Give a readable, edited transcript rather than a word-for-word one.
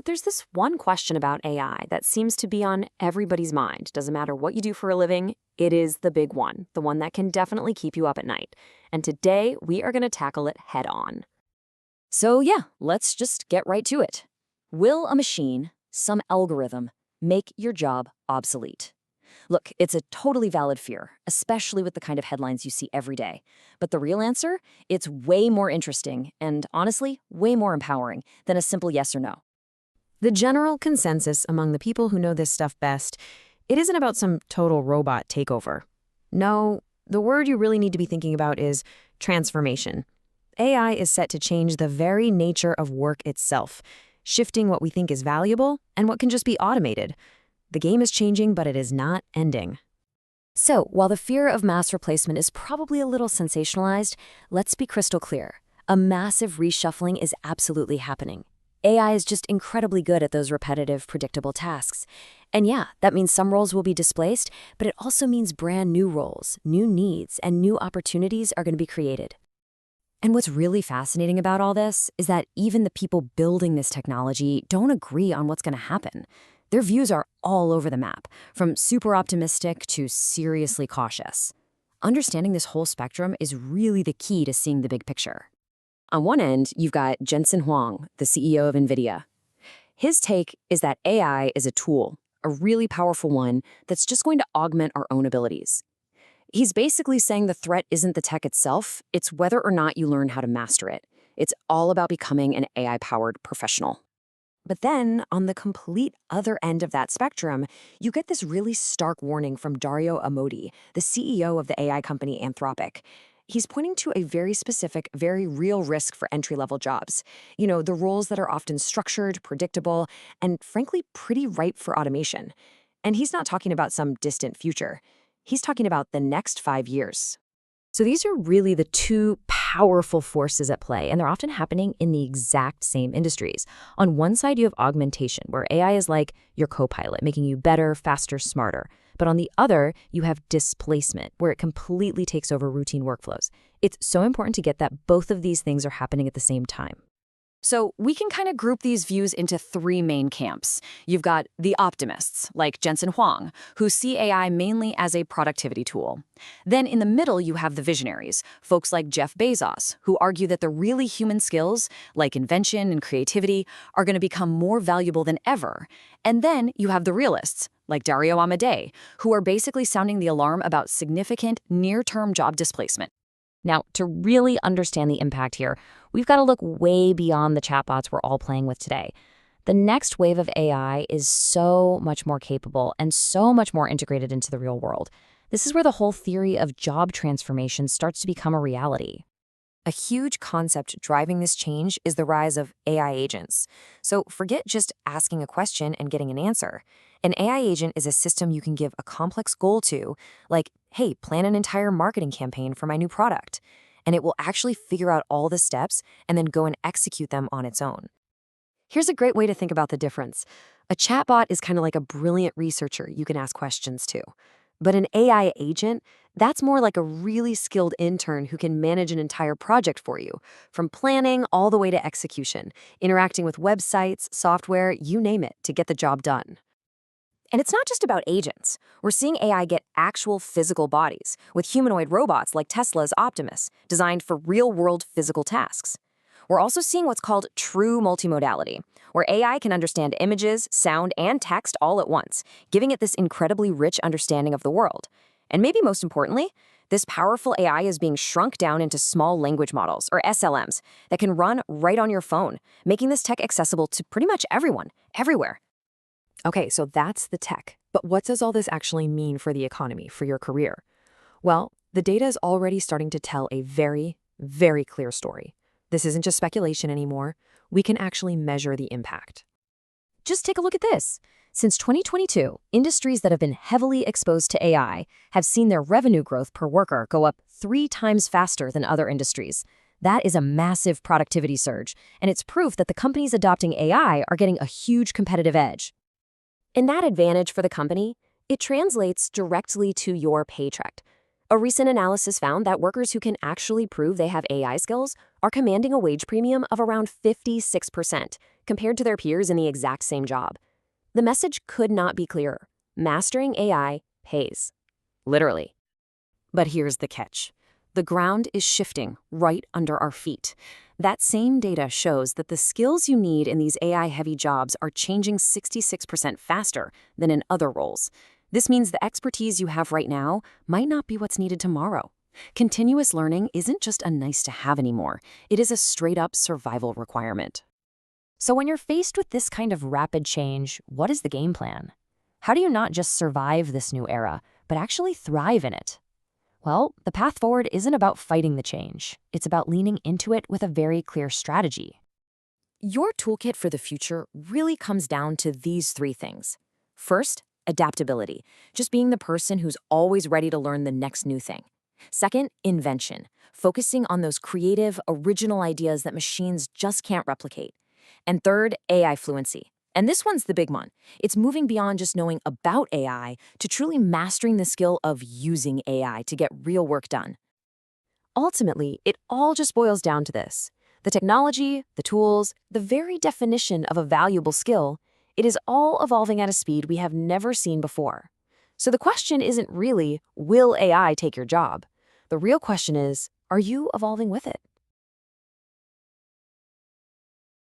There's this one question about AI that seems to be on everybody's mind. Doesn't matter what you do for a living, it is the big one, the one that can definitely keep you up at night. And today, we are going to tackle it head on. So yeah, let's just get right to it. Will a machine, some algorithm, make your job obsolete? Look, it's a totally valid fear, especially with the kind of headlines you see every day. But the real answer? It's way more interesting and, honestly, way more empowering than a simple yes or no. The general consensus among the people who know this stuff best, it isn't about some total robot takeover. No, the word you really need to be thinking about is transformation. AI is set to change the very nature of work itself, shifting what we think is valuable and what can just be automated. The game is changing, but it is not ending. So, while the fear of mass replacement is probably a little sensationalized, let's be crystal clear. A massive reshuffling is absolutely happening. AI is just incredibly good at those repetitive, predictable tasks. And yeah, that means some roles will be displaced, but it also means brand new roles, new needs, and new opportunities are going to be created. And what's really fascinating about all this is that even the people building this technology don't agree on what's going to happen. Their views are all over the map, from super optimistic to seriously cautious. Understanding this whole spectrum is really the key to seeing the big picture. On one end, you've got Jensen Huang, the CEO of NVIDIA. His take is that AI is a tool, a really powerful one that's just going to augment our own abilities. He's basically saying the threat isn't the tech itself, it's whether or not you learn how to master it. It's all about becoming an AI-powered professional. But then, on the complete other end of that spectrum, you get this really stark warning from Dario Amodei, the CEO of the AI company Anthropic. He's pointing to a very specific, very real risk for entry-level jobs. The roles that are often structured, predictable, and frankly, pretty ripe for automation. And he's not talking about some distant future. He's talking about the next 5 years. So these are really the two powerful forces at play, and they're often happening in the exact same industries. On one side, you have augmentation, where AI is like your co-pilot, making you better, faster, smarter. But on the other, you have displacement, where it completely takes over routine workflows. It's so important to get that both of these things are happening at the same time. So we can kind of group these views into three main camps. You've got the optimists, like Jensen Huang, who see AI mainly as a productivity tool. Then in the middle, you have the visionaries, folks like Jeff Bezos, who argue that the really human skills, like invention and creativity, are going to become more valuable than ever. And then you have the realists, like Dario Amodei, who are basically sounding the alarm about significant near-term job displacement. Now, to really understand the impact here, we've got to look way beyond the chatbots we're all playing with today. The next wave of AI is so much more capable and so much more integrated into the real world. This is where the whole theory of job transformation starts to become a reality. A huge concept driving this change is the rise of AI agents. So forget just asking a question and getting an answer. An AI agent is a system you can give a complex goal to, like, hey, plan an entire marketing campaign for my new product. And it will actually figure out all the steps and then go and execute them on its own. Here's a great way to think about the difference. A chatbot is kind of like a brilliant researcher you can ask questions to. But an AI agent, that's more like a really skilled intern who can manage an entire project for you, from planning all the way to execution, interacting with websites, software, you name it, to get the job done. And it's not just about agents. We're seeing AI get actual physical bodies, with humanoid robots like Tesla's Optimus, designed for real-world physical tasks. We're also seeing what's called true multimodality, where AI can understand images, sound, and text all at once, giving it this incredibly rich understanding of the world. And maybe most importantly, this powerful AI is being shrunk down into small language models, or SLMs, that can run right on your phone, making this tech accessible to pretty much everyone, everywhere. Okay, so that's the tech. But what does all this actually mean for the economy, for your career? Well, the data is already starting to tell a very, very clear story. This isn't just speculation anymore. We can actually measure the impact. Just take a look at this. Since 2022, industries that have been heavily exposed to AI have seen their revenue growth per worker go up 3 times faster than other industries. That is a massive productivity surge, and it's proof that the companies adopting AI are getting a huge competitive edge. And that advantage for the company, it translates directly to your paycheck. A recent analysis found that workers who can actually prove they have AI skills are commanding a wage premium of around 56% compared to their peers in the exact same job. The message could not be clearer. Mastering AI pays. Literally. But here's the catch. The ground is shifting right under our feet. That same data shows that the skills you need in these AI-heavy jobs are changing 66% faster than in other roles. This means the expertise you have right now might not be what's needed tomorrow. Continuous learning isn't just a nice-to-have anymore. It is a straight-up survival requirement. So when you're faced with this kind of rapid change, what is the game plan? How do you not just survive this new era, but actually thrive in it? Well, the path forward isn't about fighting the change. It's about leaning into it with a very clear strategy. Your toolkit for the future really comes down to these three things. First, adaptability, just being the person who's always ready to learn the next new thing. Second, invention, focusing on those creative, original ideas that machines just can't replicate. And third, AI fluency. And this one's the big one. It's moving beyond just knowing about AI to truly mastering the skill of using AI to get real work done. Ultimately, it all just boils down to this. The technology, the tools, the very definition of a valuable skill, it is all evolving at a speed we have never seen before. So the question isn't really, will AI take your job? The real question is, are you evolving with it?